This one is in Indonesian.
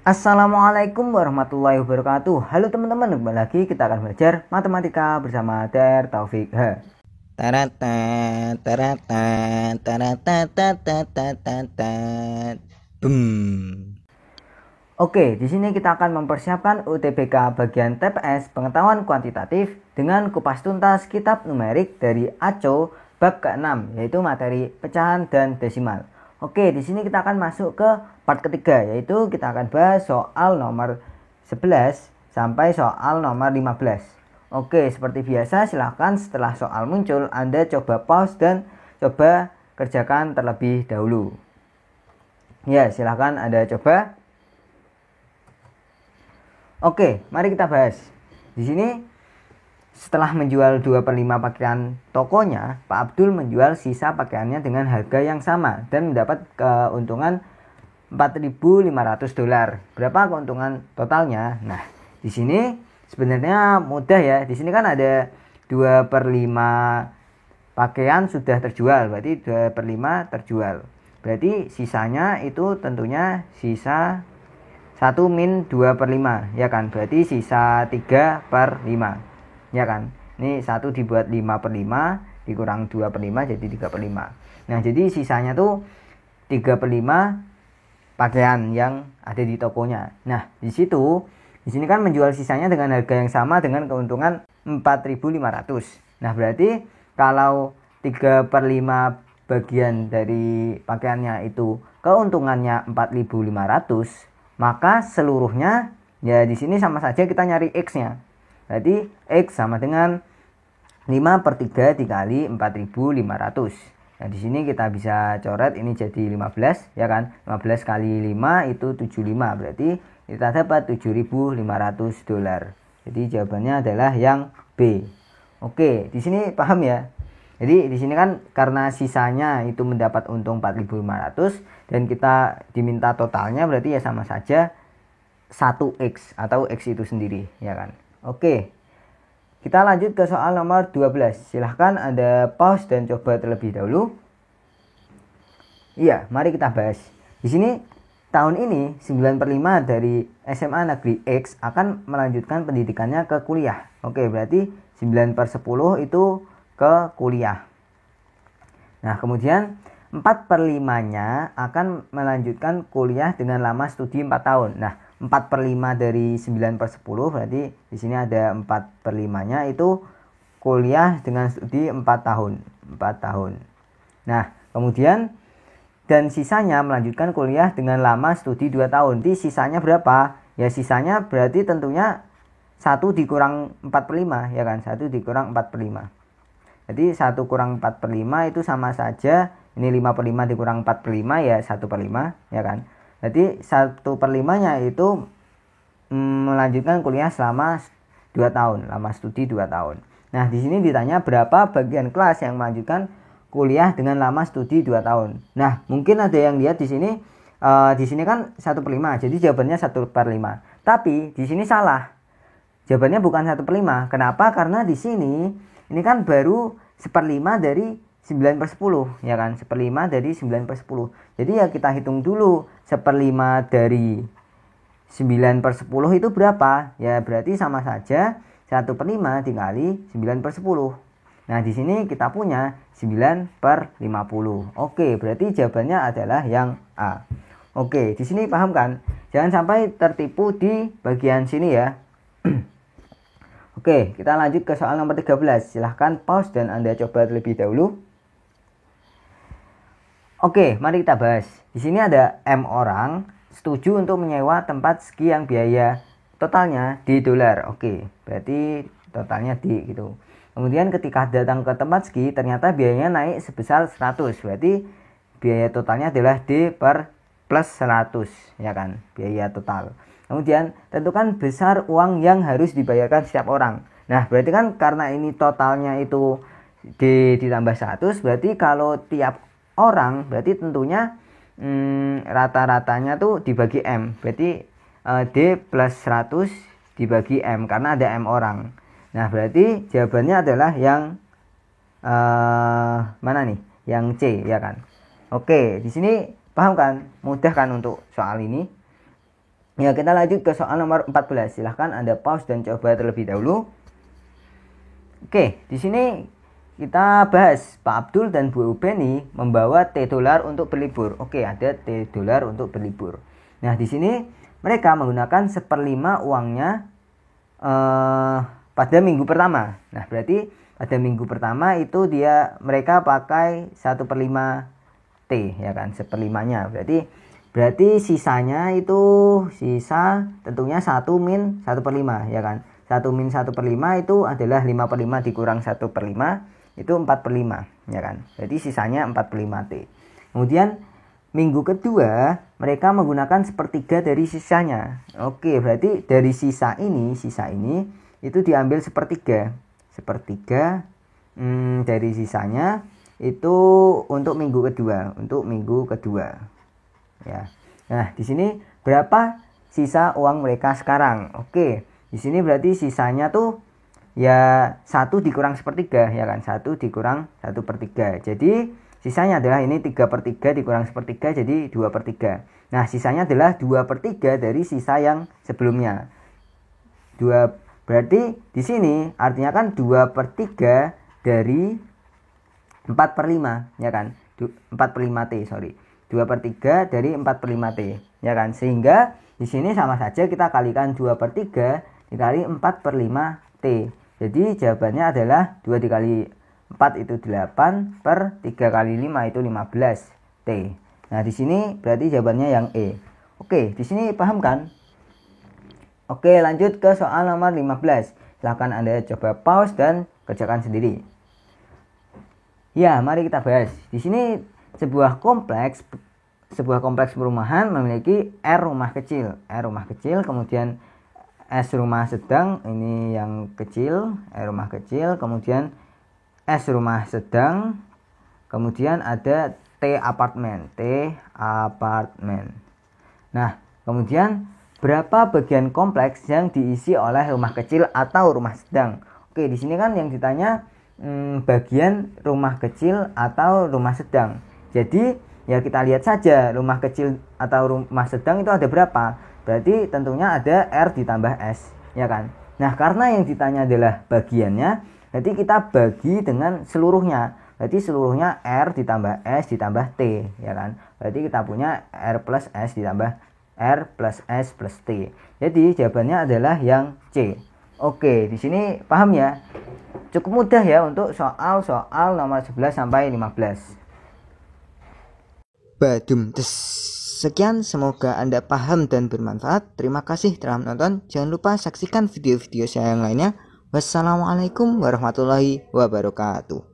Assalamualaikum warahmatullahi wabarakatuh. Halo teman-teman, kembali lagi kita akan belajar matematika bersama Der Taufik H. Oke, di sini kita akan mempersiapkan UTBK bagian TPS pengetahuan kuantitatif dengan kupas tuntas kitab numerik dari ACO bab ke-6, yaitu materi pecahan dan desimal. Oke, di sini kita akan masuk ke part ketiga, yaitu kita akan bahas soal nomor 11 sampai soal nomor 15. Oke, seperti biasa silahkan setelah soal muncul Anda coba pause dan coba kerjakan terlebih dahulu. Ya, silahkan Anda coba. Oke, mari kita bahas. Di sini setelah menjual 2/5 pakaian tokonya, Pak Abdul menjual sisa pakaiannya dengan harga yang sama dan mendapat keuntungan $4.500. Berapa keuntungan totalnya? Nah, di sini sebenarnya mudah ya. Di sini kan ada 2/5 pakaian sudah terjual, berarti 2/5 terjual. Berarti sisanya itu tentunya sisa 1 min 2/5, ya kan? Berarti sisa 3/5, ya kan? Ini 1 dibuat 5/5 dikurang 2/5 jadi 3/5. Nah, jadi sisanya tuh 3/5 pakaian yang ada di tokonya. Nah, di sini kan menjual sisanya dengan harga yang sama dengan keuntungan 4.500. Nah, berarti kalau 3/5 bagian dari pakaiannya itu keuntungannya 4.500, maka seluruhnya ya di sini sama saja kita nyari X-nya. Berarti X sama dengan 5/3 dikali 4.500. Nah, di sini kita bisa coret ini jadi 15, ya kan? 15 kali 5 itu 75. Berarti kita dapat $7.500. Jadi jawabannya adalah yang B. Oke, di sini paham ya? Jadi di sini kan karena sisanya itu mendapat untung 4.500 dan kita diminta totalnya, berarti ya sama saja 1X atau X itu sendiri, ya kan? Oke. Kita lanjut ke soal nomor 12. Silahkan Anda pause dan coba terlebih dahulu. Iya, mari kita bahas. Di sini tahun ini 9/5 dari SMA Negeri X akan melanjutkan pendidikannya ke kuliah. Oke, berarti 9/10 itu ke kuliah. Nah, kemudian 4/5-nya akan melanjutkan kuliah dengan lama studi 4 tahun. Nah, 4/5 dari 9/10 berarti di sini ada 4/5-nya itu kuliah dengan studi 4 tahun. 4 tahun. Nah, kemudian dan sisanya melanjutkan kuliah dengan lama studi 2 tahun. Jadi sisanya berapa? Ya sisanya berarti tentunya 1 dikurang 4/5, ya kan? 1 dikurang 4/5. Jadi 1 kurang 4/5 itu sama saja. Ini 5/5 dikurang 4/5 ya 1/5, ya kan? Jadi 1/5-nya itu melanjutkan kuliah selama 2 tahun, lama studi 2 tahun. Nah, di sini ditanya berapa bagian kelas yang melanjutkan kuliah dengan lama studi 2 tahun. Nah, mungkin ada yang lihat di sini kan 1/5, jadi jawabannya 1/5. Tapi di sini salah. Jawabannya bukan 1/5. Kenapa? Karena di sini ini kan baru 1/5 dari 9/10, ya kan? 1/5 dari 9/10. Jadi ya kita hitung dulu 1/5 dari 9/10 itu berapa? Ya berarti sama saja 1/5 dikali 9/10. Nah, di sini kita punya 9/50. Oke, berarti jawabannya adalah yang A. Oke, di sini paham kan? Jangan sampai tertipu di bagian sini ya. Oke, kita lanjut ke soal nomor 13. Silahkan pause dan Anda coba terlebih dahulu. Oke, mari kita bahas. Di sini ada M orang setuju untuk menyewa tempat ski yang biaya totalnya di dolar. Oke, berarti totalnya di gitu. Kemudian ketika datang ke tempat ski ternyata biayanya naik sebesar 100. Berarti biaya totalnya adalah D per plus 100, ya kan? Biaya total. Kemudian tentukan besar uang yang harus dibayarkan setiap orang. Nah, berarti kan karena ini totalnya itu D ditambah 100, berarti kalau tiap orang berarti tentunya rata-ratanya tuh dibagi M. Berarti D plus 100 dibagi M karena ada M orang. Nah, berarti jawabannya adalah yang mana nih? Yang C, ya kan? Oke, di sini paham kan? Mudah kan untuk soal ini? Ya, kita lanjut ke soal nomor 14. Silahkan Anda pause dan coba terlebih dahulu. Oke, di sini kita bahas Pak Abdul dan Bu Ubeni membawa $T untuk berlibur. Oke, ada $T untuk berlibur. Nah, di sini mereka menggunakan 1/5 uangnya pada minggu pertama. Nah, berarti pada minggu pertama itu mereka pakai 1/5 T, ya kan, 1/5-nya. Berarti sisanya itu tentunya 1 min 1/5, ya kan. 1 min 1/5 itu adalah 5/5 dikurang 1/5 itu 4/5, ya kan. Jadi sisanya 4/5 T. Kemudian minggu kedua mereka menggunakan 1/3 dari sisanya. Oke, berarti dari sisa ini itu diambil 1/3 dari sisanya itu untuk minggu kedua, ya. Nah, di sini berapa sisa uang mereka sekarang? Oke, di sini berarti sisanya tuh ya 1 dikurang 1/3, ya kan, 1 dikurang 1/3. Jadi sisanya adalah ini 3/3 dikurang 1/3 jadi 2/3. Nah, sisanya adalah 2/3 dari sisa yang sebelumnya. Berarti di sini artinya kan 2/3 dari 4/5, ya kan. 4/5 T, sorry. 2/3 dari 4/5 T, ya kan. Sehingga di sini sama saja kita kalikan 2/3 dikali 4/5 T. Jadi jawabannya adalah 2 dikali 4 itu 8 per 3 kali 5 itu 15 T. Nah, di sini berarti jawabannya yang E. Oke, di sini paham kan? Oke, lanjut ke soal nomor 15. Silahkan Anda coba pause dan kerjakan sendiri. Ya, mari kita bahas. Di sini sebuah kompleks perumahan memiliki R rumah kecil, kemudian S rumah sedang, ini yang kecil, R rumah kecil, kemudian S rumah sedang, kemudian ada T apartemen. Nah, kemudian berapa bagian kompleks yang diisi oleh rumah kecil atau rumah sedang? Oke, di sini kan yang ditanya bagian rumah kecil atau rumah sedang. Jadi ya kita lihat saja rumah kecil atau rumah sedang itu ada berapa. Berarti tentunya ada R ditambah S, ya kan. Nah, karena yang ditanya adalah bagiannya, berarti kita bagi dengan seluruhnya. Berarti seluruhnya R ditambah S ditambah T, ya kan. Berarti kita punya R plus S ditambah R plus S plus T. Jadi jawabannya adalah yang C. Oke, di sini paham ya? Cukup mudah ya untuk soal nomor 11 sampai 15. Badum tes. Sekian, semoga Anda paham dan bermanfaat. Terima kasih telah menonton. Jangan lupa saksikan video-video saya yang lainnya. Wassalamualaikum warahmatullahi wabarakatuh.